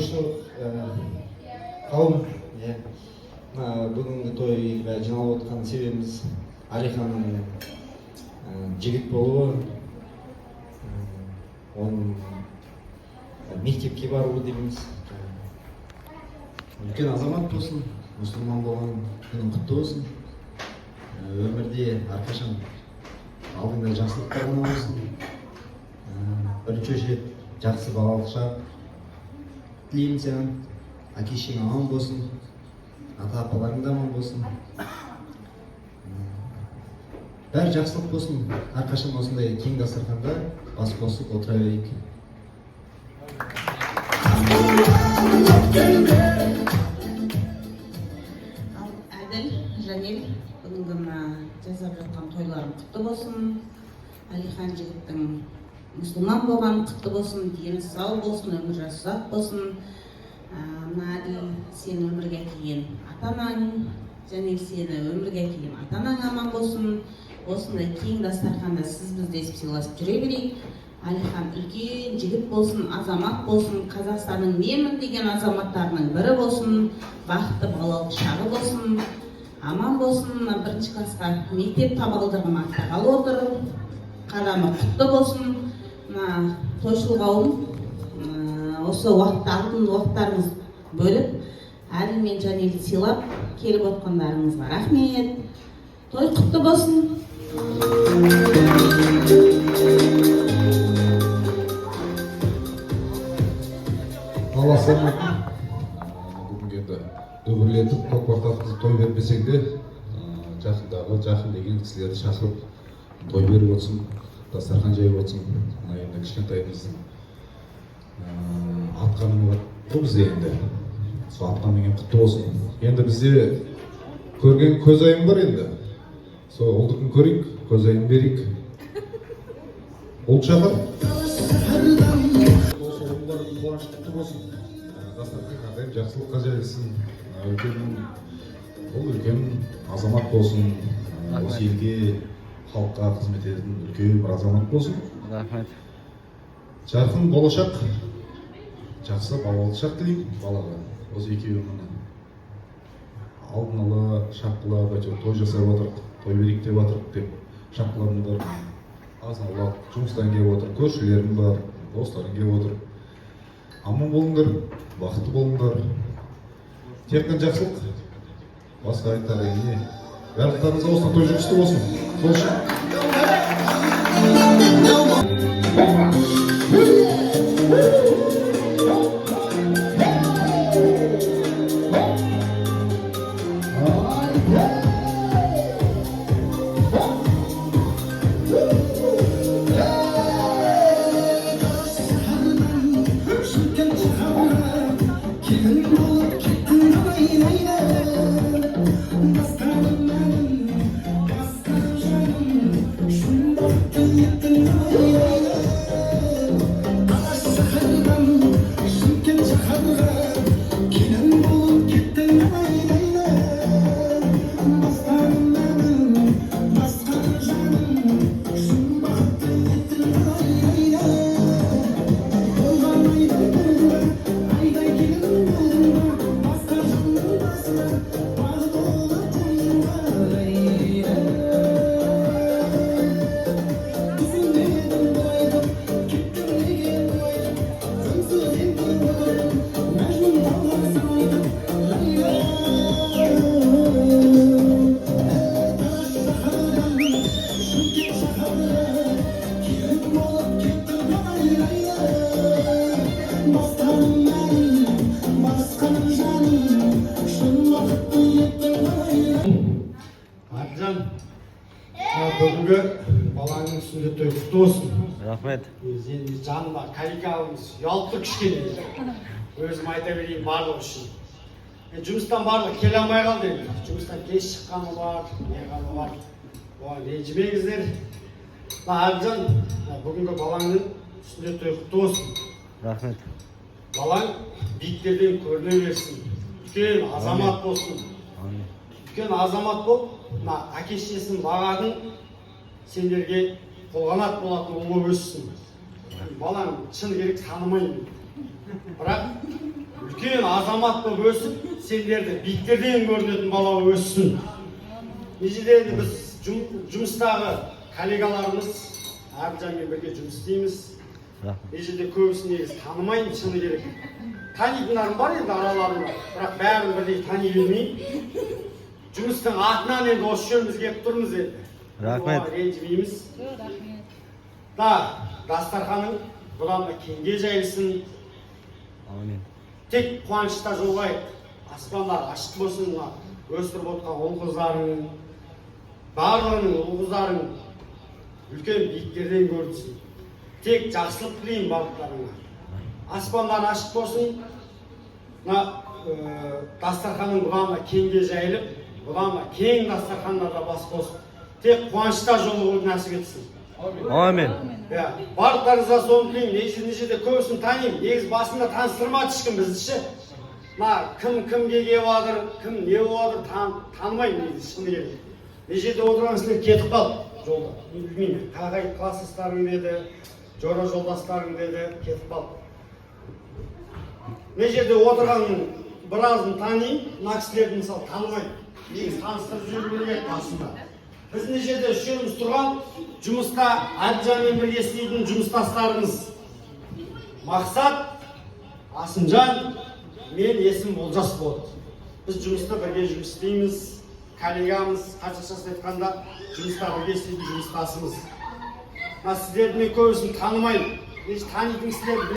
тойшылық қауым, бүгінгі тойға жиналып отқан себебіміз Алиханның жігіт болуы, оның мектепке баруы дейміз. Үлкен азамат болсын, мұсылман болған күнің құтты болсын. Өмірде әрқашан алдыңда жақсылықтар ғана болсын. Бірінші рет жақсы балалық шақ тілеймін саған. Әке-шешең аман болсын, ата-апаларың да аман болсын. Бәрі жақсылық болсын. Әрқашан осындай кең дастарханда бас қосып отыра берейік. Әділ, Жанел, бүгінгі жасап жатқан тойларың құтты болсын. Алихан жігіттің мұсылман болған құтты болсын, дені сау болсын, өмір жасы ұзақ болсын. Әділ, сені өмірге әкелген ата-анаң, Жанел, сені өмірге әкелген ата-анаң аман болсын. Осындай кең дастарханда сіз бізді естіп сыйласып жүре берейік. Алихан үлкен жігіт болсын, азамат болсын, Қазақстанның менмін деген азаматтарының бірі болсын, бақытты балалық шағы болсын, аман болсын. Бірінші классқа мектеп табалдырығын аттағалы отыр, қадамы құтты болсын. Тойшыл қауым осы уақытта алтын уақыттарыңыз бөліп, Әділ мен Жанелді сыйлап келіп отқандарыңызға рахмет. Той құтты болсын. Ассалаумағалейкум. Бүгінгі енді дүбірлетіп, көкпартатқызып той бермесең де, жақындағы, жақын деген кісілерді шақырып той беріп отырсын, дастархан жайып отырсын. Енді кішкентайымыздың атқаны бар бізде енді. Сол атқан деген құтты болсын. Енді бізде көрген көз айым бар енді. Сол ұлдықын көрейік, көз айын берейік. Ұлт шақыр. Осы ұлдардың қуаныш құтты болсын. Дастархан қандай жақсылыққа жайылсын. Үлкен азамат болсын. Осы елге, халыққа қызмет ететін үлкен бір азамат болсын. Рахмет. Жарқын болашақ, жақсы балалық шақ тілеймін балаға. Осы екеуінің алдын ала шаққылап, той жасап отырық, той берейік деп отырық деп шаққыларым бар. Азын-аулақ жұмыстан келіп отыр, көршілерім бар, достарым келіп отыр. Аман болыңдар, бақытты болыңдар. Тек қана жақсылық. Басқа айтар не? Барлықтарыңызға осыдан той жұмысты болсын. Сол үшін. Бүгінгі балаңның сүндет тойы құтты болсын. Рахмет. Енді жаныма каликалымыз ұялып тұр кішкене. Өзім айта берейін барлық үшін. Жұмыстан барлық келе алмай қалды енді. Жұмыстан кеш шыққаны бар, неғаны бар. Оған ренжімеңіздер. Әбілжан, бүгінгі балаңның сүндет тойы құтты болсын. Рахмет. Балаң биіктерден көріне берсін. Үлкен азамат болсын. Үлкен азамат болып, әке-шешесін бағадың, сендерге қолғанат болатын ұлы өссін. Балаң шын керек танымаймын. Бірақ үлкен азамат болып өсіп, сендерді биіктерден көрінетін бала болып өссін. Межеден біз жұмыстағы коллегаларымыз Әбілжанмен бірге жұмыс істейміз. Межеде көбісін негізі танымаймын, шыны керек. Танитындарым бар енді араларында, бірақ бәрін бірдей тани бермеймін. Жұмыстың атынан енді осы жерімізге келіп тұрмыз енді. Рахмет. Ренжімейміз. Дастарханың бұдан да кеңге жайылсын. Тек қуанышта жолғайық. Аспандар ашық болсын, өсіріп отқан ұл-қыздарың, барлығының ұл-қыздарың үлкен биіктерден көрінсін. Тек жақсылық тілеймін барлықтарыңа. Аспандар ашық болсын, дастарханың бұдан да кеңге жайылып, бұдан да кең дастархандарда бас қосып, тек қуанышта жолығуды нәсіп етсін. Амин. Барлықтарыңызға соны тілеймін. Нешеде көбісін танимын. Негіз басында таныстырмады ешкім бізді. Кім кімге келіп жатыр, кім не болып жатыр, танымаймын негізі шыны керек. Нешеде отырғансыздар кетіп қалды жолда. Білмеймін. Қағай класстастарың деді, жора жолдастарың деді, кетіп қалды. Нешеде отырғанның біразын танимын, мына кісілерді мысалы танымаймын. Негіз таныстырып жүру керек басында. Біз нешеде үшеуміз тұрған жұмыста Әбілжанмен бірге істейтін жұмыстастарымыз. Мақсат, Асымжан, мен есім Олжас болды. Біз жұмыста бірге жұмыс істейміз, коллегамыз, қашқашасын айтқанда жұмыста бірге істейтін жұмыстасымыз. Сіздерді мен көбісін танымаймын. Танитын кісілер